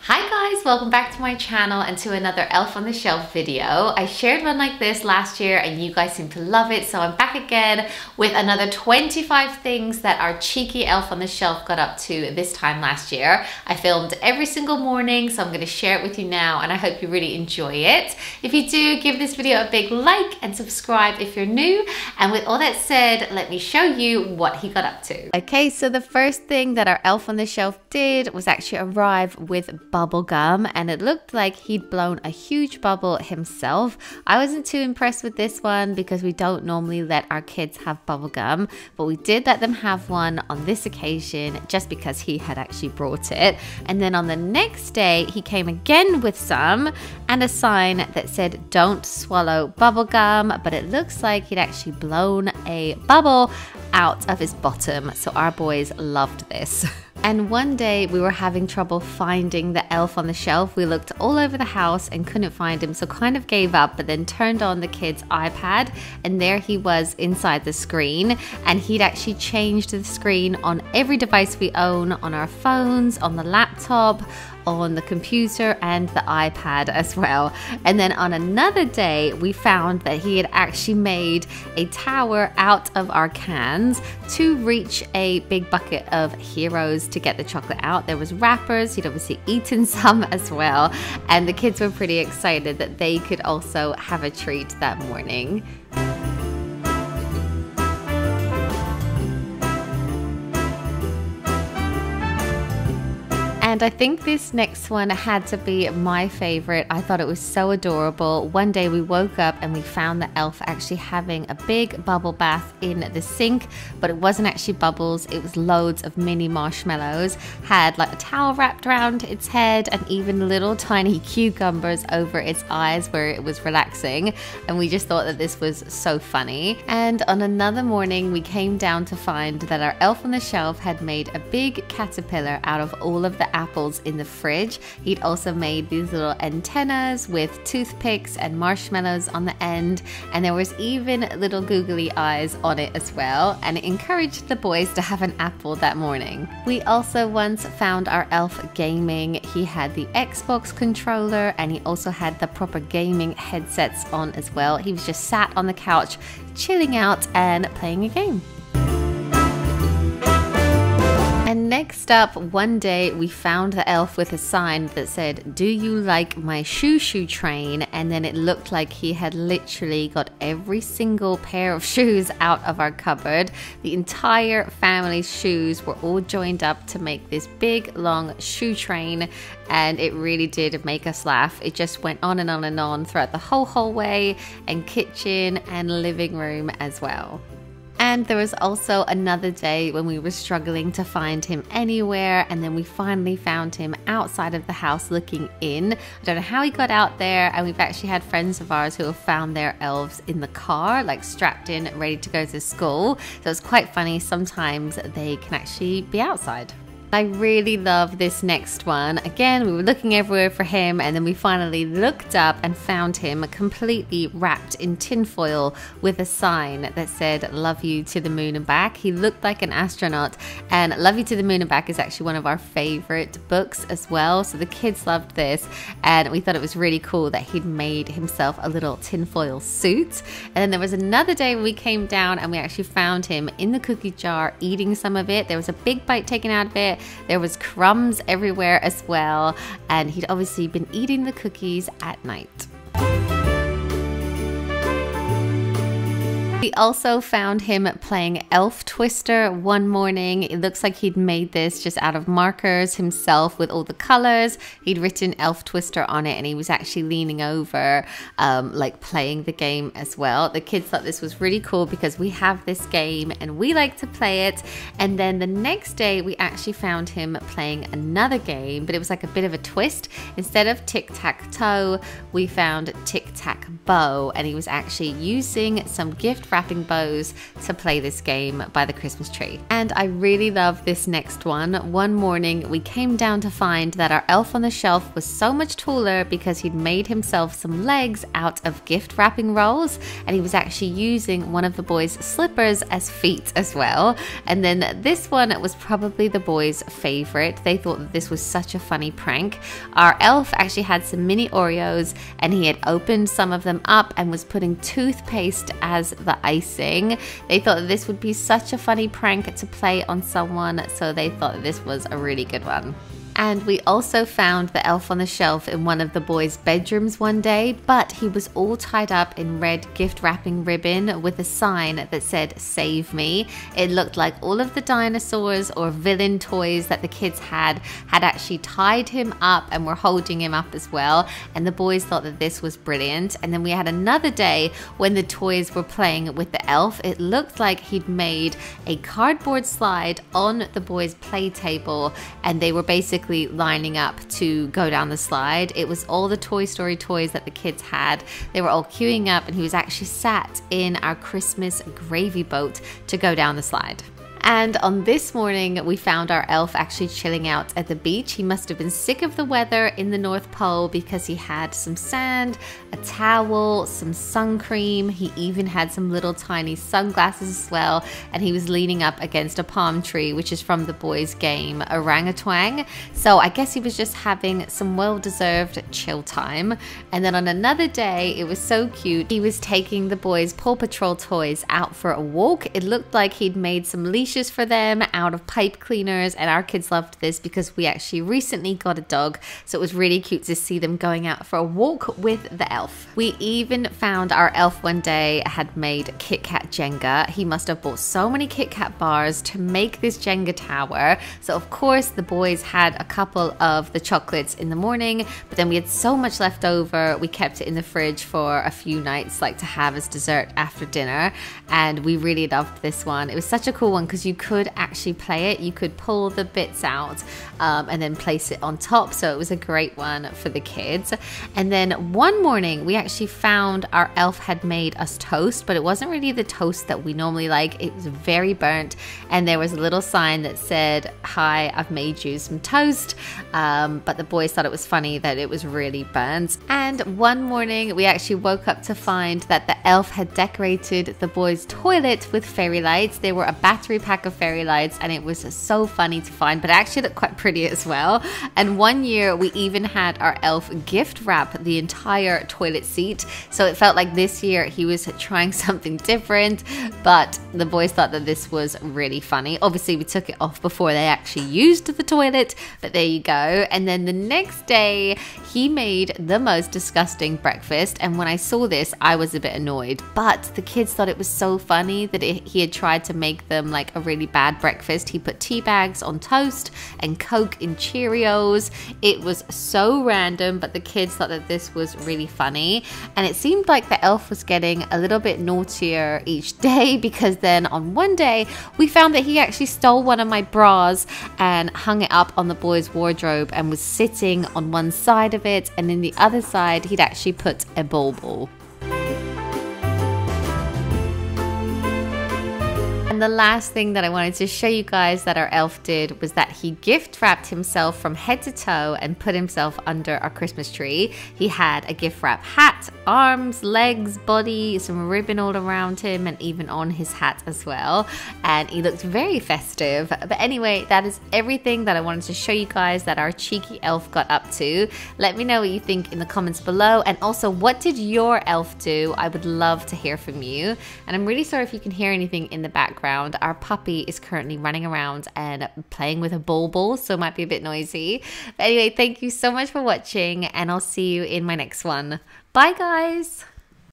Hi guys, welcome back to my channel and to another Elf on the Shelf video. I shared one like this last year and you guys seem to love it, so I'm back again with another 25 things that our cheeky Elf on the Shelf got up to this time last year. I filmed every single morning, so I'm going to share it with you now and I hope you really enjoy it. If you do, give this video a big like and subscribe if you're new. And with all that said, let me show you what he got up to. Okay, so the first thing that our Elf on the Shelf did was actually arrive with bubble gum, and it looked like he'd blown a huge bubble himself. I wasn't too impressed with this one because we don't normally let our kids have bubble gum, but we did let them have one on this occasion just because he had actually brought it. And then on the next day he came again with some and a sign that said don't swallow bubble gum, but it looks like he'd actually blown a bubble out of his bottom, so our boys loved this. And one day we were having trouble finding the Elf on the Shelf. We looked all over the house and couldn't find him, so kind of gave up, but then turned on the kid's iPad and there he was inside the screen, and he'd actually changed the screen on every device we own, on our phones, on the laptop, on the computer and the iPad as well. And then on another day we found that he had actually made a tower out of our cans to reach a big bucket of heroes to get the chocolate out. There was wrappers, he'd obviously eaten some as well, and the kids were pretty excited that they could also have a treat that morning. And I think this next one had to be my favorite. I thought it was so adorable. One day we woke up and we found the elf actually having a big bubble bath in the sink, but it wasn't actually bubbles, it was loads of mini marshmallows, had like a towel wrapped around its head and even little tiny cucumbers over its eyes where it was relaxing. And we just thought that this was so funny. And on another morning we came down to find that our Elf on the Shelf had made a big caterpillar out of all of the apples in the fridge. He'd also made these little antennas with toothpicks and marshmallows on the end, and there was even little googly eyes on it as well, and it encouraged the boys to have an apple that morning. We also once found our elf gaming. He had the Xbox controller and he also had the proper gaming headsets on as well. He was just sat on the couch chilling out and playing a game. And next up, one day we found the elf with a sign that said, "Do you like my shoo train?" And then it looked like he had literally got every single pair of shoes out of our cupboard. The entire family's shoes were all joined up to make this big long shoe train, and it really did make us laugh. It just went on and on and on throughout the whole hallway and kitchen and living room as well. And there was also another day when we were struggling to find him anywhere, and then we finally found him outside of the house looking in. I don't know how he got out there, and we've actually had friends of ours who have found their elves in the car, like strapped in, ready to go to school. So it's quite funny, sometimes they can actually be outside. I really love this next one. Again, we were looking everywhere for him, and then we finally looked up and found him completely wrapped in tinfoil with a sign that said "Love you to the moon and back." He looked like an astronaut, and "Love you to the moon and back" is actually one of our favorite books as well, so the kids loved this, and we thought it was really cool that he'd made himself a little tinfoil suit. And then there was another day when we came down and we actually found him in the cookie jar eating some of it. There was a big bite taken out of it. There was crumbs everywhere as well, and he'd obviously been eating the cookies at night. We also found him playing Elf Twister one morning. It looks like he'd made this just out of markers himself with all the colors. He'd written Elf Twister on it, and he was actually leaning over like playing the game as well. The kids thought this was really cool because we have this game and we like to play it. And then the next day we actually found him playing another game, but it was like a bit of a twist. Instead of tic-tac-toe, we found tic-tac-bow, and he was actually using some gift wrapping bows to play this game by the Christmas tree. And I really love this next one. One morning we came down to find that our elf on the shelf was so much taller because he'd made himself some legs out of gift wrapping rolls, and he was actually using one of the boys' slippers as feet as well. And then this one was probably the boys' favorite. They thought that this was such a funny prank. Our elf actually had some mini Oreos and he had opened some of them up and was putting toothpaste as the icing. They thought that this would be such a funny prank to play on someone, so they thought that this was a really good one. And we also found the elf on the shelf in one of the boys' bedrooms one day, but he was all tied up in red gift wrapping ribbon with a sign that said "Save me." It looked like all of the dinosaurs or villain toys that the kids had actually tied him up and were holding him up as well. And the boys thought that this was brilliant. And then we had another day when the toys were playing with the elf. It looked like he'd made a cardboard slide on the boys' play table, and they were basically lining up to go down the slide. It was all the Toy Story toys that the kids had. They were all queuing up, and he was actually sat in our Christmas gravy boat to go down the slide. And on this morning, we found our elf actually chilling out at the beach. He must have been sick of the weather in the North Pole because he had some sand, a towel, some sun cream. He even had some little tiny sunglasses as well. And he was leaning up against a palm tree, which is from the boys' game Orangutan. So I guess he was just having some well-deserved chill time. And then on another day, it was so cute. He was taking the boys' Paw Patrol toys out for a walk. It looked like he'd made some leashes for them out of pipe cleaners, and our kids loved this because we actually recently got a dog, so it was really cute to see them going out for a walk with the elf. We even found our elf one day had made Kit Kat Jenga. He must have bought so many Kit Kat bars to make this Jenga tower. So of course the boys had a couple of the chocolates in the morning, but then we had so much left over, we kept it in the fridge for a few nights, like to have as dessert after dinner. And we really loved this one. It was such a cool one because you could actually play it. You could pull the bits out and then place it on top. So it was a great one for the kids. And then one morning we actually found our elf had made us toast, but it wasn't really the toast that we normally like. It was very burnt, and there was a little sign that said, "Hi, I've made you some toast." But the boys thought it was funny that it was really burnt. And one morning we actually woke up to find that the elf had decorated the boys' toilet with fairy lights. They were a battery pack of fairy lights, and it was so funny to find, but it actually looked quite pretty as well. And one year we even had our elf gift wrap the entire toilet seat, so it felt like this year he was trying something different, but the boys thought that this was really funny. Obviously we took it off before they actually used the toilet, but there you go. And then the next day he made the most disgusting breakfast, and when I saw this I was a bit annoyed, but the kids thought it was so funny that he had tried to make them like a really bad breakfast. He put tea bags on toast and Coke in Cheerios. It was so random, but the kids thought that this was really funny. And it seemed like the elf was getting a little bit naughtier each day, because then on one day we found that he actually stole one of my bras and hung it up on the boys' wardrobe and was sitting on one side of it, and in the other side he'd actually put a bauble. And the last thing that I wanted to show you guys that our elf did was that he gift wrapped himself from head to toe and put himself under our Christmas tree. He had a gift wrap hat, arms, legs, body, some ribbon all around him, and even on his hat as well. And he looked very festive. But anyway, that is everything that I wanted to show you guys that our cheeky elf got up to. Let me know what you think in the comments below. And also, what did your elf do? I would love to hear from you. And I'm really sorry if you can hear anything in the background. Our puppy is currently running around and playing with a bauble, so it might be a bit noisy. But anyway, thank you so much for watching, and I'll see you in my next one. Bye guys!